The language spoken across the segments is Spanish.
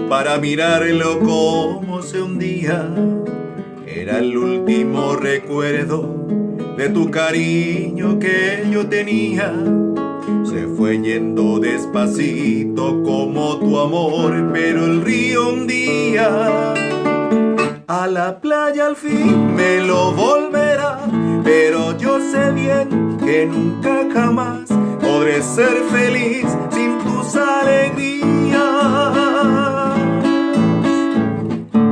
para mirarlo como se hundía. Era el último recuerdo de tu cariño que yo tenía. Se fue yendo despacito como tu amor, pero el río un día a la playa al fin me lo volverá. Pero yo sé bien que nunca jamás podré ser feliz sin tus alegrías.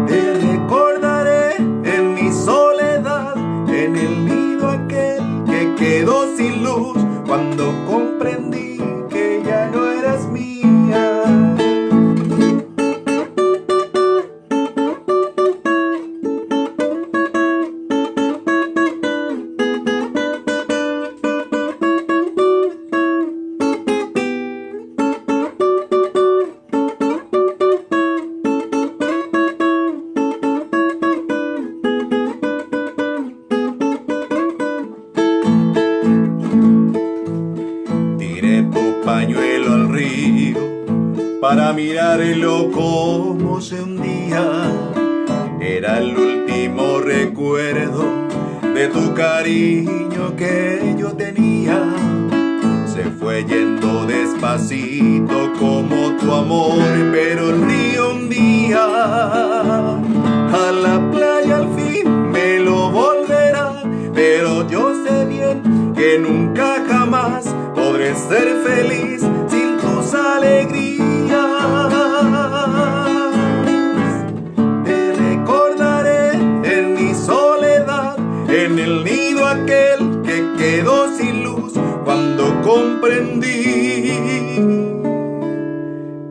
Te recordaré en mi soledad, en el nido aquel que quedó sin luz, cuando comprendí que ya no eras mía. Pañuelo al río para mirarlo como se hundía. Era el último recuerdo de tu cariño que yo tenía. Se fue yendo despacito como tu amor, pero el río un día a la playa al fin me lo volverá. Pero yo sé bien que nunca jamás podré ser feliz sin tus alegrías. Te recordaré en mi soledad, en el nido aquel que quedó sin luz, cuando comprendí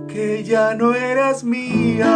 que ya no eras mía.